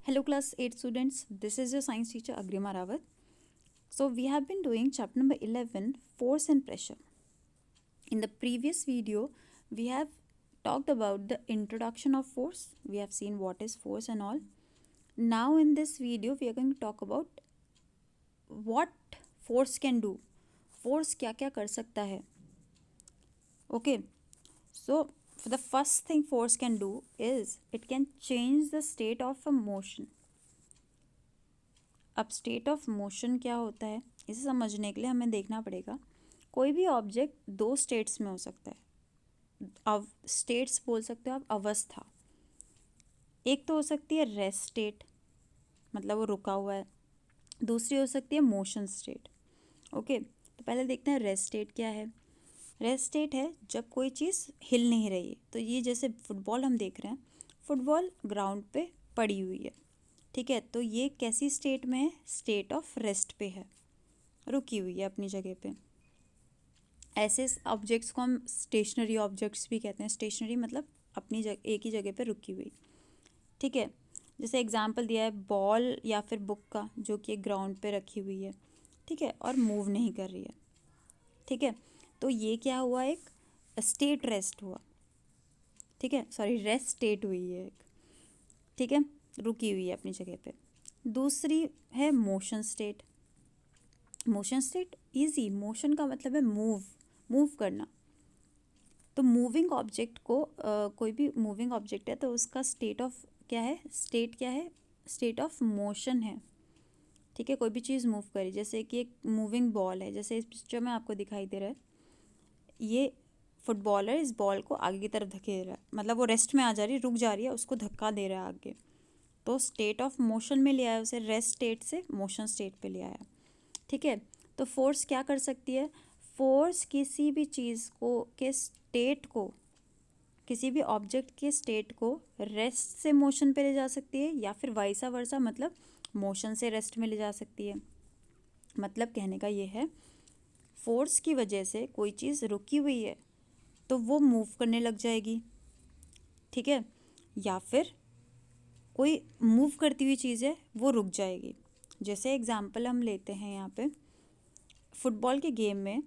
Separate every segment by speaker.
Speaker 1: Hello class 8 students, this is your science teacher Agrima Rawat. So we have been doing chapter number 11, force and pressure. In the previous video, we have talked about the introduction of force. We have seen what is force and all. Now in this video, we are going to talk about what force can do. Force क्या क्या कर सकता है. Okay, so for the first thing force can do is it can change the state of a motion. अब state of motion क्या होता है इसे समझने के लिए हमें देखना पड़ेगा. कोई भी ऑब्जेक्ट दो स्टेट्स में हो सकता है. अब स्टेट्स बोल सकते हो आप अवस्था. एक तो हो सकती है रेस्ट स्टेट, मतलब वो रुका हुआ है. दूसरी हो सकती है मोशन स्टेट. ओके, तो पहले देखते हैं रेस्ट स्टेट क्या है. रेस्ट स्टेट है जब कोई चीज़ हिल नहीं रही है. तो ये जैसे फुटबॉल हम देख रहे हैं, फुटबॉल ग्राउंड पे पड़ी हुई है. ठीक है, तो ये कैसी स्टेट में है? स्टेट ऑफ रेस्ट पे है, रुकी हुई है अपनी जगह पे. ऐसे ऑब्जेक्ट्स को हम स्टेशनरी ऑब्जेक्ट्स भी कहते हैं. स्टेशनरी मतलब अपनी जगह, एक ही जगह पे रुकी हुई. ठीक है, जैसे एग्जांपल दिया है बॉल या फिर बुक का, जो कि एक ग्राउंड पे रखी हुई है. ठीक है, और मूव नहीं कर रही है. ठीक है, तो ये क्या हुआ? एक स्टेट रेस्ट हुआ. ठीक है, सॉरी रेस्ट स्टेट हुई है एक. ठीक है, रुकी हुई है अपनी जगह पे. दूसरी है motion state. Motion state easy, motion का मतलब है मूव करना. तो मूविंग ऑब्जेक्ट को कोई भी मूविंग ऑब्जेक्ट है तो उसका स्टेट ऑफ क्या है? स्टेट क्या है? स्टेट ऑफ मोशन है. ठीक है, कोई भी चीज़ मूव करी, जैसे कि एक मूविंग बॉल है, जैसे इस पिक्चर में आपको दिखाई दे रहा है. ये फुटबॉलर इस बॉल को आगे की तरफ धकेल रहा है, मतलब वो रेस्ट में आ जा रही है, रुक जा रही है, उसको धक्का दे रहा है आगे. तो स्टेट ऑफ मोशन में ले आया उसे, रेस्ट स्टेट से मोशन स्टेट पे ले आया. ठीक है, तो फोर्स क्या कर सकती है? फोर्स किसी भी चीज़ को के स्टेट को, किसी भी ऑब्जेक्ट के स्टेट को रेस्ट से मोशन पे ले जा सकती है, या फिर वाइसा वर्सा, मतलब मोशन से रेस्ट में ले जा सकती है. मतलब कहने का ये है, फोर्स की वजह से कोई चीज़ रुकी हुई है तो वो मूव करने लग जाएगी. ठीक है, या फिर कोई मूव करती हुई चीज़ है वो रुक जाएगी. जैसे एग्जांपल हम लेते हैं यहाँ पे, फुटबॉल के गेम में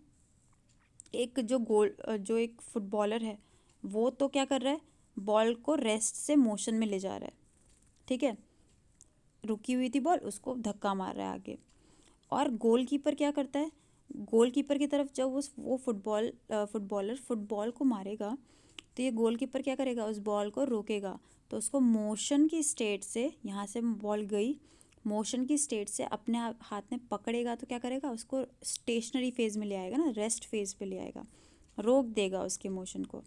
Speaker 1: एक जो एक फुटबॉलर है वो तो क्या कर रहा है? बॉल को रेस्ट से मोशन में ले जा रहा है. ठीक है, रुकी हुई थी बॉल, उसको धक्का मार रहा है आगे. और गोलकीपर क्या करता है? गोलकीपर की तरफ जब वो फुटबॉलर फुटबॉल को मारेगा तो ये गोलकीपर क्या करेगा? उस बॉल को रोकेगा. तो उसको मोशन की स्टेट से, यहाँ से बॉल गई, मोशन की स्टेट से अपने हाथ में पकड़ेगा तो क्या करेगा? उसको स्टेशनरी फेज में ले आएगा ना, रेस्ट फेज पे ले आएगा, रोक देगा उसके मोशन को.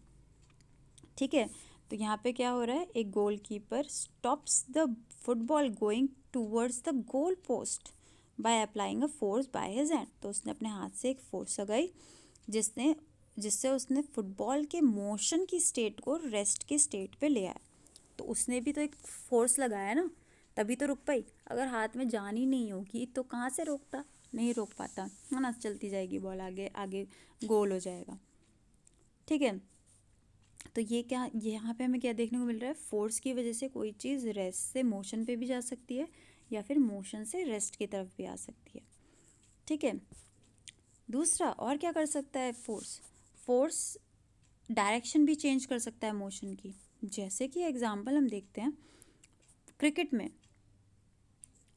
Speaker 1: ठीक है, तो यहाँ पे क्या हो रहा है? एक goalkeeper stops the football going towards the goal post by applying a force by his hand. तो उसने अपने हाथ से एक फोर्स लगाई जिससे उसने फुटबॉल के मोशन की स्टेट को रेस्ट की स्टेट पे ले आया. तो उसने भी तो एक फोर्स लगाया ना, तभी तो रुक पाई. अगर हाथ में जान ही नहीं होगी तो कहाँ से रोकता? नहीं रोक पाता है ना, चलती जाएगी बॉल, आगे आगे गोल हो जाएगा. ठीक है, तो ये यहाँ पे हमें क्या देखने को मिल रहा है? फोर्स की वजह से कोई चीज़ रेस्ट से मोशन पे भी जा सकती है, या फिर मोशन से रेस्ट की तरफ भी आ सकती है. ठीक है, दूसरा और क्या कर सकता है फोर्स डायरेक्शन भी चेंज कर सकता है मोशन की. जैसे कि एग्जांपल हम देखते हैं क्रिकेट में.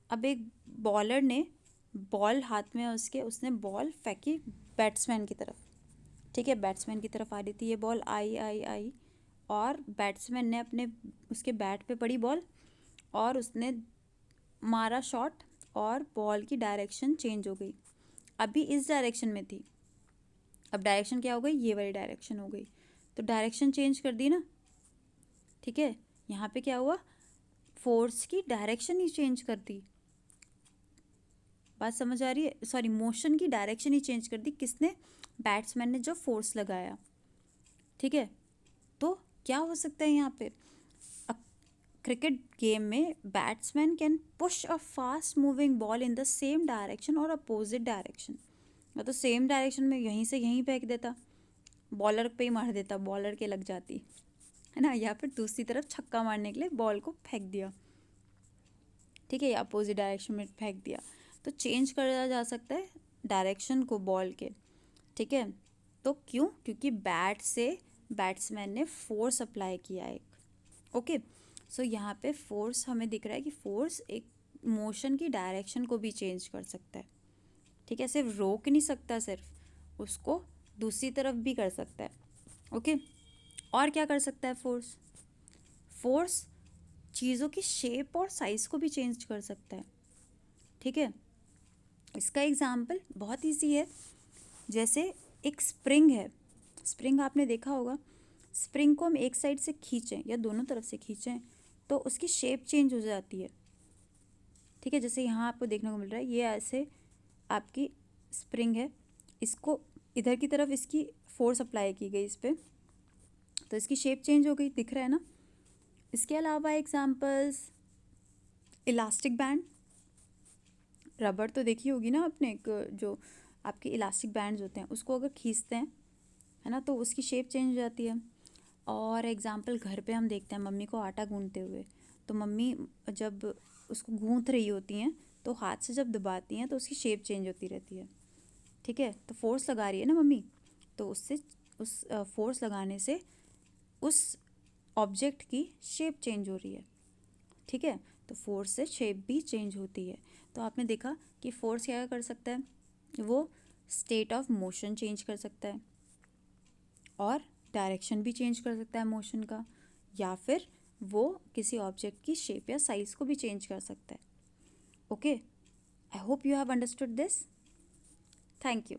Speaker 1: अब एक बॉलर ने बॉल हाथ में उसने बॉल फेंकी बैट्समैन की तरफ. ठीक है, बैट्समैन की तरफ आ रही थी ये बॉल, आई आई आई, और बैट्समैन ने उसके बैट पे पड़ी बॉल और उसने मारा शॉट, और बॉल की डायरेक्शन चेंज हो गई. अभी इस डायरेक्शन में थी, अब डायरेक्शन क्या हो गई? ये वाली डायरेक्शन हो गई. तो डायरेक्शन चेंज कर दी ना. ठीक है, यहाँ पे क्या हुआ? फोर्स की डायरेक्शन ही चेंज कर दी. बात समझ आ रही है? सॉरी, मोशन की डायरेक्शन ही चेंज कर दी. किसने? बैट्समैन ने जो फोर्स लगाया. ठीक है, तो क्या हो सकता है यहाँ पे? क्रिकेट गेम में batsman can push a fast moving ball in the same direction और अपोजिट डायरेक्शन. या तो सेम डायरेक्शन में यहीं से यहीं फेंक देता, बॉलर पे ही मार देता, बॉलर के लग जाती है ना, या फिर दूसरी तरफ छक्का मारने के लिए बॉल को फेंक दिया. ठीक है, या अपोजिट डायरेक्शन में फेंक दिया, तो चेंज करा जा सकता है डायरेक्शन को बॉल के, ठीक है। तो क्यों? क्योंकि बैट से बैट्समैन ने फोर्स अप्लाई किया एक। ओके, सो यहाँ पे फोर्स हमें दिख रहा है कि फोर्स एक मोशन की डायरेक्शन को भी चेंज कर सकता है, ठीक है। सिर्फ रोक नहीं सकता, सिर्फ उसको दूसरी तरफ भी कर सकता है। ओके, और क्या कर सकता है फोर्स? फोर्स चीज़ों की शेप और साइज़ को भी चेंज कर सकता है, ठीक है। इसका एग्जाम्पल बहुत ईजी है, जैसे एक स्प्रिंग है। स्प्रिंग आपने देखा होगा, स्प्रिंग को हम एक साइड से खींचें या दोनों तरफ से खींचें तो उसकी शेप चेंज हो जाती है, ठीक है। जैसे यहाँ आपको देखने को मिल रहा है, ये ऐसे आपकी स्प्रिंग है, इसको इधर की तरफ इसकी फोर्स अप्लाई की गई इस पर, तो इसकी शेप चेंज हो गई, दिख रहा है ना। इसके अलावा एग्जाम्पल्स, इलास्टिक बैंड, रबड़ तो देखी होगी ना आपने, जो आपके इलास्टिक बैंड्स होते हैं उसको अगर खींचते हैं, है ना, तो उसकी शेप चेंज हो जाती है। और एग्जाम्पल घर पे हम देखते हैं मम्मी को आटा गूंथते हुए, तो मम्मी जब उसको गूंथ रही होती हैं तो हाथ से जब दबाती हैं तो उसकी शेप चेंज होती रहती है, ठीक है। तो फोर्स लगा रही है ना मम्मी, तो उससे उस फोर्स लगाने से उस ऑब्जेक्ट की शेप चेंज हो रही है, ठीक है। तो फोर्स से शेप भी चेंज होती है। तो आपने देखा कि फोर्स क्या कर सकता है, वो स्टेट ऑफ मोशन चेंज कर सकता है और डायरेक्शन भी चेंज कर सकता है मोशन का, या फिर वो किसी ऑब्जेक्ट की शेप या साइज़ को भी चेंज कर सकता है। Okay, I hope you have understood this. Thank you.